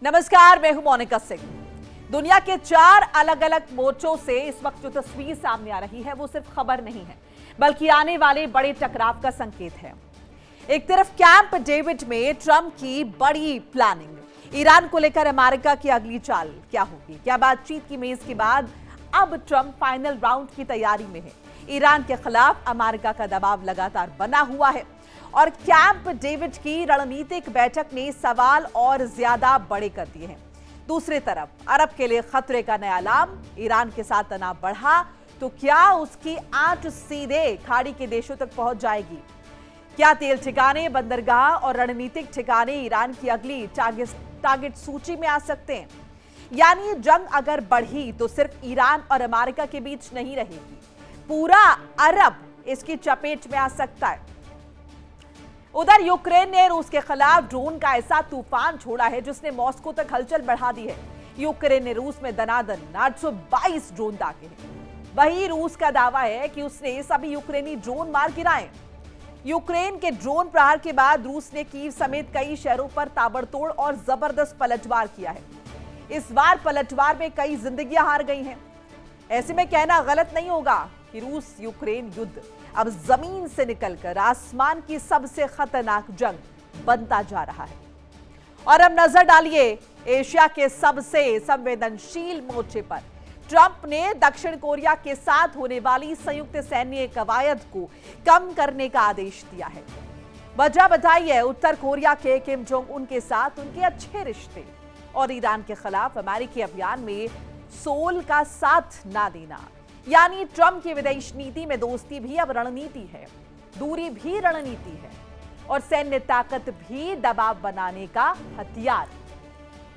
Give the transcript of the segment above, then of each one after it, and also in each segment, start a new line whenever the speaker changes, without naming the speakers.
नमस्कार, मैं हूं मोनिका सिंह। दुनिया के 4 अलग अलग मोर्चों से इस वक्त जो तस्वीर सामने आ रही है वो सिर्फ खबर नहीं है, बल्कि आने वाले बड़े टकराव का संकेत है। एक तरफ कैंप डेविड में ट्रंप की बड़ी प्लानिंग, ईरान को लेकर अमेरिका की अगली चाल क्या होगी, क्या बातचीत की मेज के बाद अब ट्रंप फाइनल राउंड की तैयारी में है। ईरान के खिलाफ अमेरिका का दबाव लगातार बना हुआ है और कैंप डेविड की रणनीतिक बैठक ने सवाल और ज्यादा बड़े कर दिए हैं। दूसरी तरफ अरब के लिए खतरे का नया अलार्म, ईरान के साथ तनाव बढ़ा तो क्या उसकी आंच सीधे खाड़ी के देशों तक पहुंच जाएगी। क्या तेल ठिकाने, बंदरगाह और रणनीतिक ठिकाने ईरान की अगली टारगेट सूची में आ सकते हैं। यानी जंग अगर बढ़ी तो सिर्फ ईरान और अमेरिका के बीच नहीं रहेगी, पूरा अरब इसकी चपेट में आ सकता है। उधर यूक्रेन ने रूस के खिलाफ ड्रोन का ऐसा तूफान छोड़ा है जिसने मॉस्को तक हलचल बढ़ा दी है। यूक्रेन ने रूस में दनादन 822 ड्रोन दागे हैं। वही रूस का दावा है कि उसने सभी यूक्रेनी ड्रोन मार गिराए। यूक्रेन के ड्रोन प्रहार के बाद रूस ने कीव समेत कई शहरों पर ताबड़तोड़ और जबरदस्त पलटवार किया है। इस बार पलटवार में कई जिंदगियां हार गई हैं। ऐसे में कहना गलत नहीं होगा कि रूस यूक्रेन युद्ध अब जमीन से निकलकर आसमान की सबसे खतरनाक जंग बनता जा रहा है। और अब नजर डालिए एशिया के सबसे संवेदनशील मोर्चे पर। ट्रंप ने दक्षिण कोरिया के साथ होने वाली संयुक्त सैन्य कवायद को कम करने का आदेश दिया है। वजह बताई है उत्तर कोरिया के किम जोंग उन के साथ उनके अच्छे रिश्ते और ईरान के खिलाफ अमेरिकी अभियान में सोल का साथ ना देना। यानी ट्रंप की विदेश नीति में दोस्ती भी अब रणनीति है, दूरी भी रणनीति है और सैन्य ताकत भी दबाव बनाने का हथियार।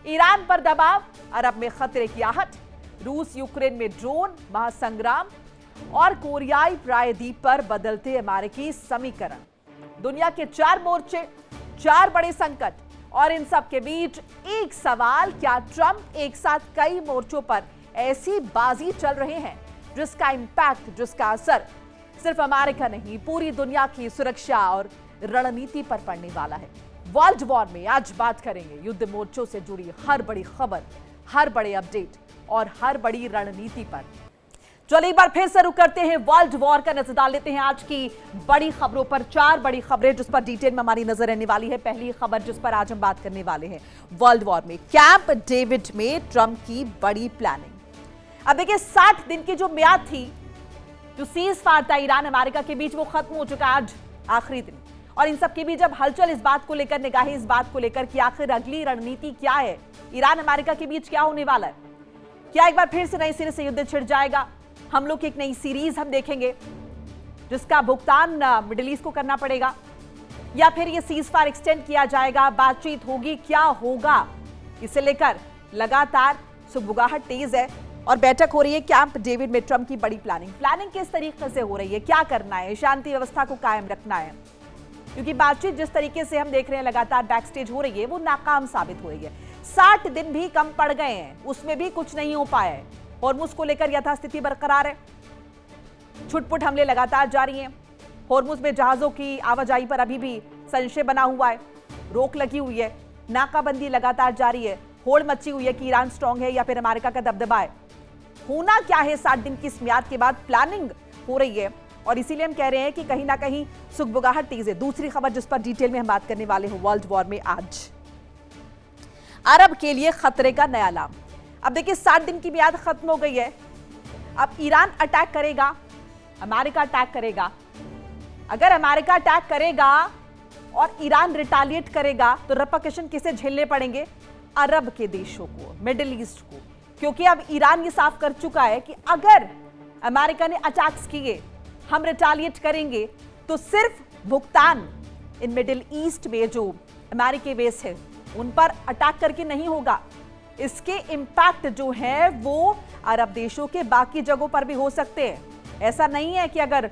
ईरान पर दबाव, अरब में खतरे की आहट, रूस यूक्रेन में ड्रोन महासंग्राम और कोरियाई प्रायद्वीप पर बदलते अमेरिकी समीकरण। दुनिया के 4 मोर्चे, 4 बड़े संकट और इन सब के बीच एक सवाल, क्या ट्रंप एक साथ कई मोर्चों पर ऐसी बाजी चल रहे हैं जिसका इंपैक्ट, जिसका असर सिर्फ अमेरिका नहीं पूरी दुनिया की सुरक्षा और रणनीति पर पड़ने वाला है। वर्ल्ड वॉर में आज बात करेंगे युद्ध मोर्चों से जुड़ी हर बड़ी खबर, हर बड़े अपडेट और हर बड़ी रणनीति पर। चलिए एक बार फिर से रुक करते हैं वर्ल्ड वॉर का नजर डाल लेते हैं आज की बड़ी खबरों पर। 4 बड़ी खबरें जिस पर डिटेल में हमारी नजर रहने वाली है। पहली खबर जिस पर आज हम बात करने वाले हैं, वर्ल्ड वॉर में कैंप डेविड में ट्रंप की बड़ी प्लानिंग। अब देखिए 60 दिन की जो म्याद थी, जो सीज फायर था ईरान अमेरिका के बीच, वो खत्म हो चुका आज आखिरी दिन। और इन सब के बीच जब हलचल इस बात को लेकर, निगाहें इस बात को लेकर कि आखिर अगली रणनीति क्या है, ईरान अमेरिका के बीच क्या होने वाला है। क्या एक बार फिर से नए सिरे से युद्ध छिड़ जाएगा? हम लोग की एक नई सीरीज हम देखेंगे जिसका भुगतान मिडिल ईस्ट को करना पड़ेगा, या फिर ये सीज फायर एक्सटेंड किया जाएगा, बातचीत होगी, क्या होगा, इसे लेकर लगातार सुगबुगाहट तेज है और बैठक हो रही है कैंप डेविड में ट्रंप की बड़ी प्लानिंग किस तरीके से हो रही है, क्या करना है, शांति व्यवस्था को कायम रखना है। क्योंकि बातचीत जिस तरीके से हम देख रहे हैं लगातार बैक स्टेज हो रही है वो नाकाम साबित हो रही है। 60 दिन भी कम पड़ गए हैं, उसमें भी कुछ नहीं हो पाया है। होर्मुज को लेकर यथास्थिति बरकरार है, छुटपुट हमले लगातार जारी हैं। होर्मुज में जहाजों की आवाजाही पर अभी भी संशय बना हुआ है, रोक लगी हुई है, नाकाबंदी लगातार जारी है, होड़ मची हुई है कि ईरान स्ट्रांग है या फिर अमेरिका का दबदबा है। होना क्या है 60 दिन की इस म्याद के बाद, प्लानिंग हो रही है और इसीलिए हम कह रहे हैं कि कहीं ना कहीं सुगबुगाहट तेज है। दूसरी खबर जिस पर डिटेल में हम बात करने वाले हैं वर्ल्ड वॉर में आज, अरब के लिए खतरे का नया अलार्म। अब देखिए 60 दिन की म्याद खत्म हो गई है। अब ईरान अटैक करेगा, अमेरिका अटैक करेगा। अगर अमेरिका अटैक करेगा और ईरान रिटालिएट करेगा तो रिपरकशन किसे झेलने पड़ेंगे? अरब के देशों को, मिडिल ईस्ट को। क्योंकि अब ईरान ये साफ कर चुका है कि अगर अमेरिका ने अटैक्स किए, हम रिटालिएट करेंगे, तो सिर्फ भुगतान इन मिडिल ईस्ट में जो अमेरिकी बेस है उन पर अटैक करके नहीं होगा। इसके इंपैक्ट जो है वो अरब देशों के बाकी जगहों पर भी हो सकते हैं। ऐसा नहीं है कि अगर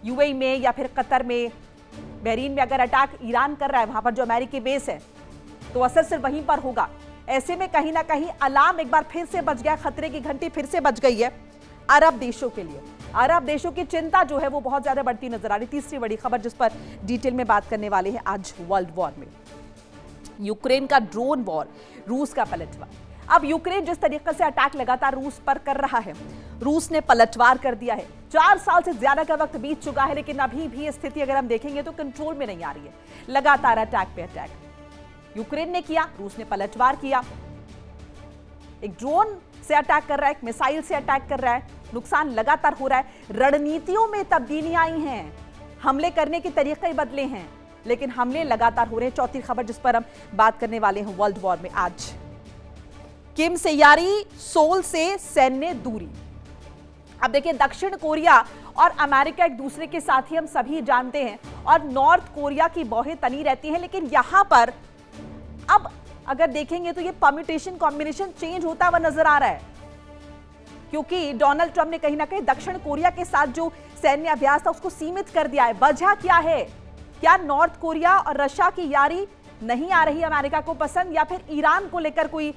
यूएई में या फिर कतर में, बहरीन में अगर अटैक ईरान कर रहा है, वहां पर जो अमेरिकी बेस है, तो असर सिर्फ वहीं पर होगा। ऐसे में कहीं ना कहीं अलार्म एक बार फिर से बज गया, खतरे की घंटी फिर से बज गई है अरब देशों के लिए। अरब देशों की चिंता जो है वो बहुत ज्यादा बढ़ती नजर आ रही। तीसरी बड़ी खबर जिस पर डिटेल में बात करने वाले हैं आज वर्ल्ड वॉर में, यूक्रेन का ड्रोन वॉर, रूस का पलटवार। अब यूक्रेन जिस तरीके से अटैक लगातार रूस पर कर रहा है, रूस ने पलटवार कर दिया है। 4 साल से ज्यादा का वक्त बीत चुका है, लेकिन अभी भी स्थिति अगर हम देखेंगे तो कंट्रोल में नहीं आ रही है। लगातार अटैक पे अटैक यूक्रेन ने किया, रूस ने पलटवार किया। एक ड्रोन से अटैक कर रहा है, एक मिसाइल से अटैक कर रहा है, नुकसान लगातार हो रहा है। रणनीतियों में तब्दीलियां आई हैं, हमले करने के तरीके बदले हैं, लेकिन हमले लगातार हो रहे हैं। चौथी खबर जिस पर हम बात करने वाले हैं वर्ल्ड वॉर में आज, किम से यारी, सोल से सैन्य दूरी। अब देखिए, दक्षिण कोरिया और अमेरिका एक दूसरे के साथ ही हम सभी जानते हैं, और नॉर्थ कोरिया की बौहें तनी रहती हैं, लेकिन यहां पर अब अगर देखेंगे तो ये परम्यूटेशन कॉम्बिनेशन चेंज होता हुआ नजर आ रहा है, क्योंकि डोनाल्ड ट्रंप ने कहीं ना कहीं दक्षिण कोरिया के साथ जो सैन्य अभ्यास था उसको सीमित कर दिया है। वजह क्या है? क्या नॉर्थ कोरिया और रशिया की यारी नहीं आ रही अमेरिका को पसंद, या फिर ईरान को लेकर कोई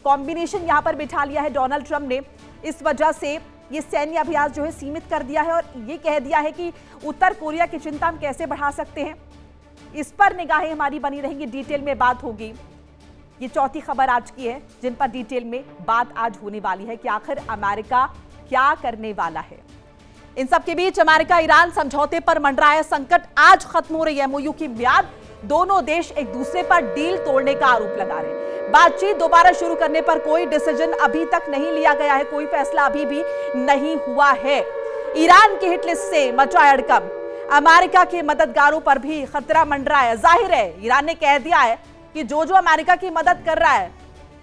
कॉम्बिनेशन यहां पर बिठा लिया है डोनाल्ड ट्रंप ने, इस वजह से ये सैन्य अभ्यास जो है सीमित कर दिया है और ये कह दिया है कि उत्तर कोरिया की चिंता हम कैसे बढ़ा सकते हैं। इस पर निगाहें हमारी बनी रहेंगी, डिटेल में बात होगी। ये चौथी खबर आज की है जिन पर डिटेल में बात आज होने वाली है कि आखिर अमेरिका क्या करने वाला है। इन सब के बीच अमेरिका ईरान समझौते पर मंडरा है संकट, आज खत्म हो रही है एमओयू की म्याद। दोनों देश एक दूसरे पर डील तोड़ने का आरोप लगा रहे हैं। बातचीत दोबारा शुरू करने पर कोई डिसीजन अभी तक नहीं लिया गया है, कोई फैसला अभी भी नहीं हुआ है। ईरान की हिट लिस्ट से मचा हड़कंप, अमेरिका के मददगारों पर भी खतरा मंडरा है। जाहिर है ईरान ने कह दिया है कि जो अमेरिका की मदद कर रहा है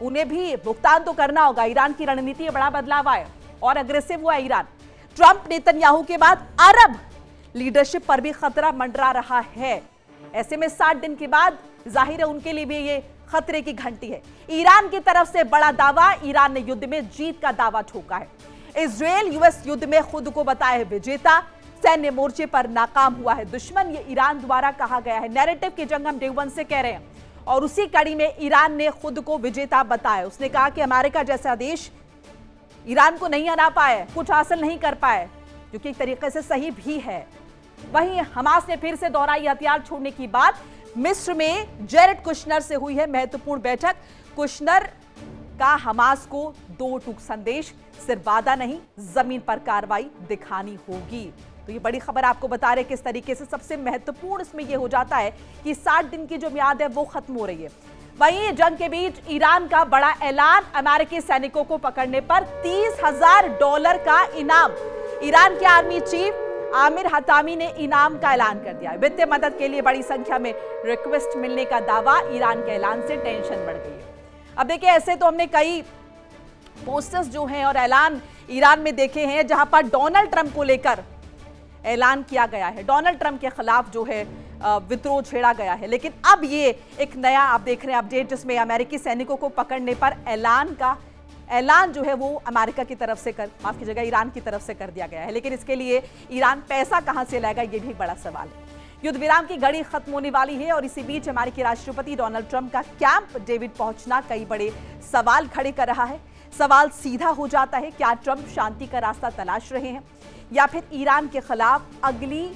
उन्हें भी भुगतान तो करना होगा। ईरान की रणनीति में बड़ा बदलाव आया और अग्रेसिव हुआ ईरान। ट्रंप नेतन्याहू के बाद अरब लीडरशिप पर भी खतरा मंडरा रहा है। ऐसे में 60 दिन के बाद जाहिर है उनके लिए भी ये खतरे की घंटी है। ईरान की तरफ से बड़ा दावा, ईरान ने युद्ध में जीत का दावा ठोका है। इजराइल यूएस युद्ध में खुद को बताया है विजेता, सैन्य मोर्चे पर नाकाम हुआ है दुश्मन, ये ईरान द्वारा कहा गया है। नैरेटिव की जंग हम डे 1 से कह रहे हैं और उसी कड़ी में ईरान ने खुद को विजेता बताया। उसने कहा कि अमेरिका जैसा देश ईरान को नहीं हरा पाए, कुछ हासिल नहीं कर पाए, जो कि एक तरीके से सही भी है। वहीं हमास ने फिर से दोहराई हथियार छोड़ने की बात। मिस्र में जेरेड कुशनर से हुई है महत्वपूर्ण बैठक। कुशनर का हमास को 2 टूक संदेश, सिर्फ वादा नहीं जमीन पर कार्रवाई दिखानी होगी। तो ये बड़ी खबर आपको बता रहे किस तरीके से सबसे महत्वपूर्ण इसमें यह हो जाता है कि 60 दिन की जो म्याद है वो खत्म हो रही है। वहीं जंग के बीच ईरान का बड़ा ऐलान, अमेरिकी सैनिकों को पकड़ने पर $30,000 का इनाम। ईरान के आर्मी चीफ आमिर हतामी ने इनाम का ऐलान कर दिया। वित्तीय मदद के लिए बड़ी संख्या में रिक्वेस्ट मिलने का दावा, ईरान के ऐलान से टेंशन बढ़ गई है। अब देखिए, ऐसे तो हमने कई पोस्टर्स जो हैं और ऐलान ईरान में देखे हैं जहां पर डोनाल्ड ट्रंप को लेकर ऐलान किया गया है, डोनाल्ड ट्रंप के खिलाफ जो है विद्रोह छेड़ा गया है। लेकिन अब ये एक नया आप देख रहे हैं अपडेट, जिसमें अमेरिकी सैनिकों को पकड़ने पर ऐलान जो है वो अमेरिका की तरफ से माफ कीजिएगा ईरान की तरफ से कर दिया गया है। लेकिन इसके लिए ईरान पैसा कहां से लाएगा, ये भी बड़ा सवाल है। युद्ध विराम की घड़ी खत्म होने वाली है और इसी बीच अमेरिकी राष्ट्रपति डोनाल्ड ट्रंप का कैंप डेविड पहुंचना कई बड़े सवाल खड़े कर रहा है। सवाल सीधा हो जाता है, क्या ट्रंप शांति का रास्ता तलाश रहे हैं या फिर ईरान के खिलाफ अगली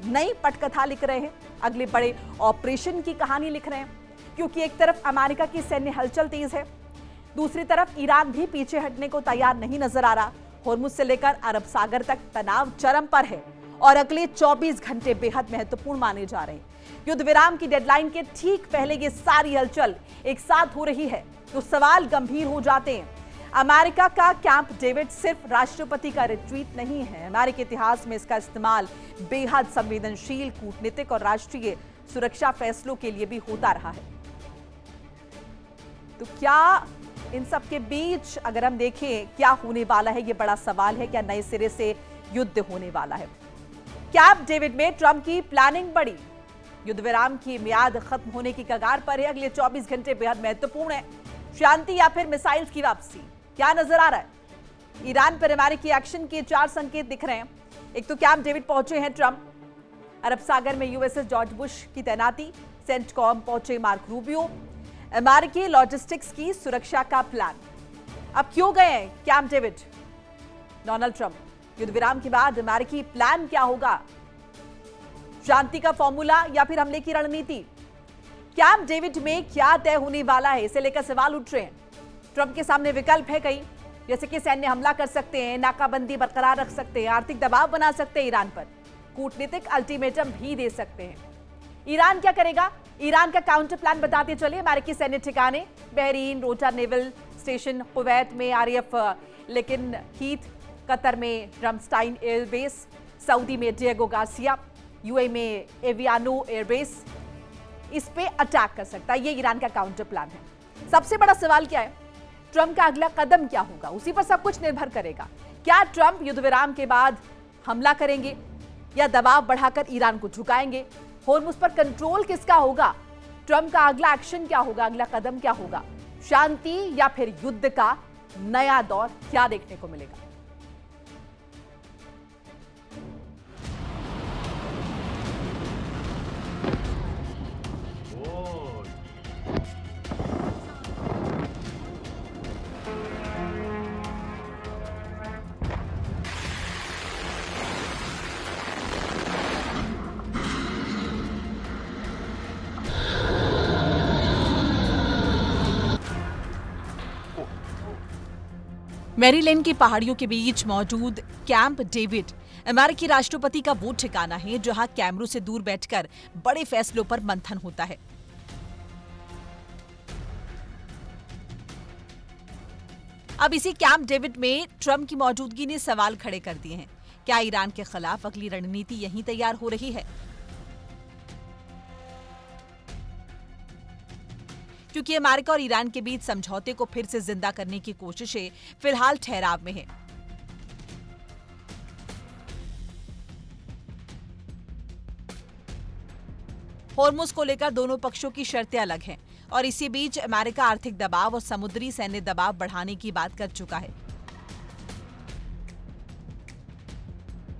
नई पटकथा लिख रहे हैं, अगले बड़े ऑपरेशन की कहानी लिख रहे हैं? क्योंकि एक तरफ अमेरिका की सैन्य हलचल तेज है, दूसरी तरफ ईरान भी पीछे हटने को तैयार नहीं नजर आ रहा। होर्मुज से लेकर अरब सागर तक तनाव चरम पर है और अगले 24 घंटे बेहद महत्वपूर्ण माने जा रहे हैं। युद्ध विराम की डेडलाइन के ठीक पहले ये सारी हलचल एक साथ हो रही है तो सवाल गंभीर हो जाते हैं। अमेरिका का कैंप डेविड सिर्फ राष्ट्रपति का रिट्रीट नहीं है, अमेरिकी इतिहास में इसका इस्तेमाल बेहद संवेदनशील कूटनीतिक और राष्ट्रीय सुरक्षा फैसलों के लिए भी होता रहा है। तो क्या इन सब के बीच अगर हम देखें क्या होने वाला है, ये बड़ा सवाल है। क्या नए सिरे से युद्ध होने वाला है? कैंप डेविड में ट्रंप की प्लानिंग बड़ी, युद्ध विराम की मियाद खत्म होने की कगार पर है। अगले 24 घंटे बेहद महत्वपूर्ण है। शांति या फिर मिसाइल्स की वापसी, क्या नजर आ रहा है? ईरान पर अमेरिकी एक्शन के 4 संकेत दिख रहे हैं। एक तो कैंप डेविड पहुंचे हैं ट्रंप, अरब सागर में यूएसएस जॉर्ज बुश की तैनाती, सेंटकॉम पहुंचे मार्क रूबियो, अमेरिकी लॉजिस्टिक्स की सुरक्षा का प्लान। अब क्यों गए हैं कैंप डेविड डोनाल्ड ट्रंप? युद्ध विराम के बाद अमेरिकी प्लान क्या होगा? शांति का फॉर्मूला या फिर हमले की रणनीति? कैंप डेविड में क्या तय होने वाला है, इसे लेकर सवाल उठ रहे हैं। ट्रंप के सामने विकल्प है कई, जैसे कि सैन्य हमला कर सकते हैं, नाकाबंदी बरकरार रख सकते हैं, आर्थिक दबाव बना सकते हैं ईरान पर, कूटनीतिक अल्टीमेटम भी दे सकते हैं। ईरान क्या करेगा? ईरान का काउंटर प्लान बताते चलिए। अमेरिकी सैन्य ठिकाने बहरीन, रोटा नेवल स्टेशन, कुवैत में आरएएफ लेकिन हीथ, कतर में रमस्टाइन एयरबेस, सऊदी में डिएगो गार्सिया, यूएई में एवियानो एयरबेस, इस पे अटैक कर सकता है। ये ईरान का काउंटर प्लान है। सबसे बड़ा सवाल क्या है? ट्रंप का अगला कदम क्या होगा? उसी पर सब कुछ निर्भर करेगा। क्या ट्रंप युद्ध विराम के बाद हमला करेंगे या दबाव बढ़ाकर ईरान को झुकाएंगे? होर्मुज पर कंट्रोल किसका होगा? ट्रंप का अगला एक्शन क्या होगा? अगला कदम क्या होगा? शांति या फिर युद्ध का नया दौर क्या देखने को मिलेगा?
मैरीलैंड की पहाड़ियों के बीच मौजूद कैंप डेविड अमेरिकी राष्ट्रपति का वो ठिकाना है जहां कैमरों से दूर बैठकर बड़े फैसलों पर मंथन होता है। अब इसी कैंप डेविड में ट्रंप की मौजूदगी ने सवाल खड़े कर दिए हैं। क्या ईरान के खिलाफ अगली रणनीति यहीं तैयार हो रही है? क्योंकि अमेरिका और ईरान के बीच समझौते को फिर से जिंदा करने की कोशिशें फिलहाल ठहराव में हैं। होर्मुज को लेकर दोनों पक्षों की शर्तें अलग हैं और इसी बीच अमेरिका आर्थिक दबाव और समुद्री सैन्य दबाव बढ़ाने की बात कर चुका है।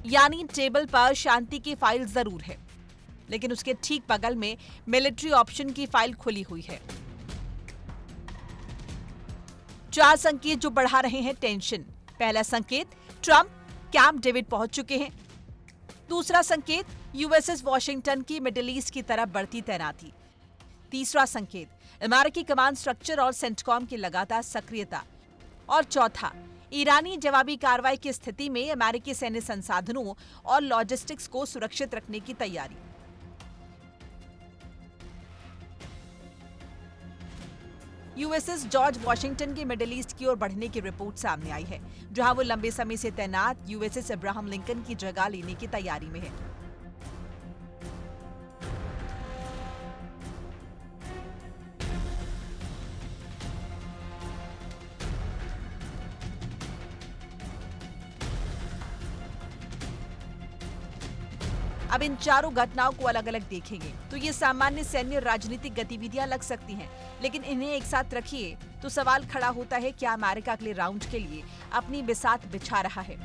यानी टेबल पर शांति की फाइल जरूर है, लेकिन उसके ठीक बगल में मिलिट्री ऑप्शन की फाइल खुली हुई है। चार संकेत जो बढ़ा रहे हैं टेंशन। पहला संकेत, ट्रंप कैंप डेविड पहुंच चुके हैं। दूसरा संकेत, यूएसएस वॉशिंगटन की मिडिल ईस्ट की तरफ बढ़ती तैनाती। तीसरा संकेत, अमेरिकी कमांड स्ट्रक्चर और सेंटकॉम की लगातार सक्रियता। और चौथा, ईरानी जवाबी कार्रवाई की स्थिति में अमेरिकी सैन्य संसाधनों और लॉजिस्टिक्स को सुरक्षित रखने की तैयारी। यूएसएस जॉर्ज वॉशिंगटन के मिडिल ईस्ट की ओर बढ़ने की रिपोर्ट सामने आई है, जहां वो लंबे समय से तैनात यूएसएस अब्राहम लिंकन की जगह लेने की तैयारी में है। अब इन चारों घटनाओं को अलग अलग देखेंगे तो ये सामान्य सैन्य राजनीतिक गतिविधियां लग सकती हैं, लेकिन इन्हें एक साथ रखिए तो सवाल खड़ा होता है, क्या अमेरिका अगले राउंड के लिए अपनी बिसात बिछा रहा है?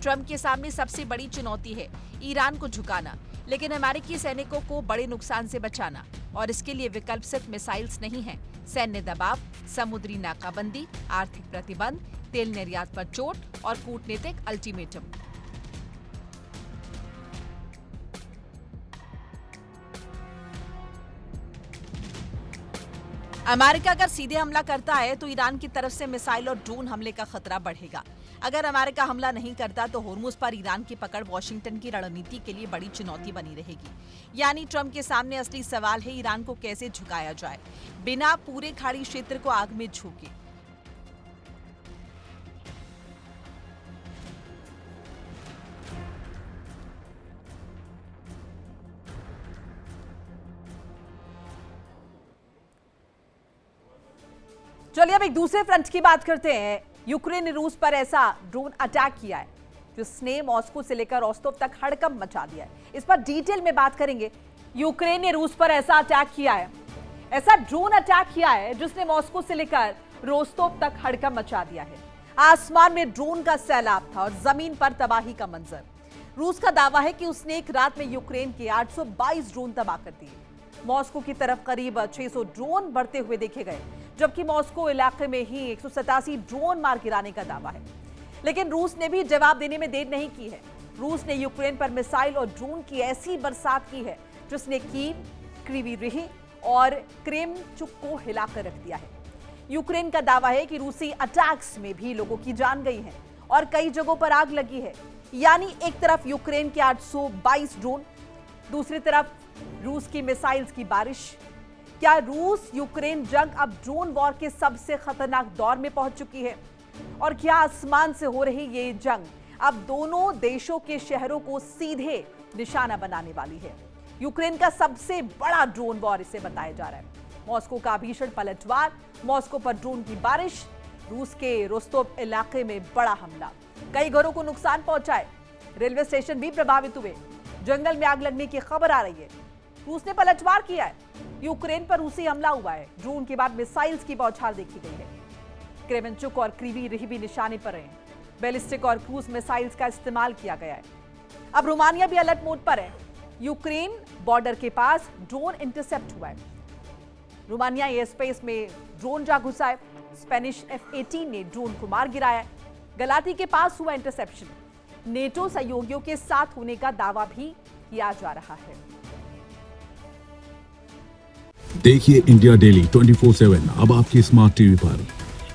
ट्रंप के सामने सबसे बड़ी चुनौती है ईरान को झुकाना, लेकिन अमेरिकी सैनिकों को बड़े नुकसान से बचाना, और इसके लिए विकल्प सिर्फ मिसाइल्स नहीं है। सैन्य दबाव, समुद्री नाकाबंदी, आर्थिक प्रतिबंध, तेल निर्यात पर चोट और कूटनीतिक अल्टीमेटम। अमेरिका अगर सीधे हमला करता है तो ईरान की तरफ से मिसाइल और ड्रोन हमले का खतरा बढ़ेगा। अगर अमेरिका हमला नहीं करता तो होर्मुज पर ईरान की पकड़ वॉशिंगटन की रणनीति के लिए बड़ी चुनौती बनी रहेगी। यानी ट्रंप के सामने असली सवाल है ईरान को कैसे झुकाया जाए बिना पूरे खाड़ी क्षेत्र को आग में झोंके।
चलिए अब एक दूसरे फ्रंट की बात करते हैं। यूक्रेन ने रूस पर ऐसा ड्रोन अटैक किया है जिसने मॉस्को से लेकर रोस्तोव तक हड़कंप मचा दिया है। इस पर डिटेल में बात करेंगे। यूक्रेन ने रूस पर ऐसा अटैक किया है, ऐसा ड्रोन अटैक किया है जिसने मॉस्को से लेकर रोस्तोव तक हड़कंप मचा दिया है। आसमान में ड्रोन का सैलाब था और जमीन पर तबाही का मंजर। रूस का दावा है कि उसने एक रात में यूक्रेन के 822 ड्रोन तबाह कर दिए। मॉस्को की तरफ करीब 600 ड्रोन बढ़ते हुए देखे गए। जबकि मॉस्को इलाके में ही 187 ड्रोन मार गिराने का दावा है। लेकिन रूस ने भी जवाब देने में देर नहीं की है। रूस ने यूक्रेन पर मिसाइल और ड्रोन की ऐसी बरसात की है जिसने कीव, क्रीवी रिह और क्रेमचुक को हिलाकर रख दिया है। यूक्रेन का दावा है कि रूसी अटैक्स में भी लोगों की जान गई है और कई जगहों पर आग लगी है। यानी एक तरफ यूक्रेन के 822 ड्रोन, दूसरी तरफ रूस की मिसाइल्स की बारिश। क्या रूस यूक्रेन जंग अब ड्रोन वॉर के सबसे खतरनाक दौर में पहुंच चुकी है? और क्या आसमान से हो रही ये जंग अब दोनों देशों के शहरों को सीधे निशाना बनाने वाली है? यूक्रेन का सबसे बड़ा ड्रोन वॉर इसे बताया जा रहा है। मॉस्को का भीषण पलटवार, मॉस्को पर ड्रोन की बारिश, रूस के रोस्तोव इलाके में बड़ा हमला, कई घरों को नुकसान पहुंचाए, रेलवे स्टेशन भी प्रभावित हुए, जंगल में आग लगने की खबर आ रही है। रूस ने पलटवार किया है, यूक्रेन पर रूसी हमला हुआ है, ड्रोन के बाद मिसाइल्स की बौछार देखी गई है। क्रेमेंचुक और क्रीवी रिह भी निशाने पर हैं। बैलिस्टिक और क्रूज मिसाइल्स का इस्तेमाल किया गया है। अब रोमानिया भी अलर्ट मोड पर है। यूक्रेन बॉर्डर के पास ड्रोन इंटरसेप्ट हुआ है। रोमानिया एयर स्पेस में ड्रोन जा घुसा है। स्पेनिश F-18 ने ड्रोन को मार गिराया है। गलाती के पास हुआ इंटरसेप्शन। नेटो सहयोगियों के साथ होने का दावा भी किया जा रहा है।
देखिए इंडिया डेली 24/7 अब आपकी स्मार्ट टीवी पर।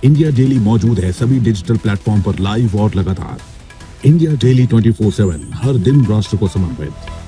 इंडिया डेली मौजूद है सभी डिजिटल प्लेटफॉर्म पर लाइव और लगातार। इंडिया डेली 24/7 हर दिन राष्ट्र को समर्पित।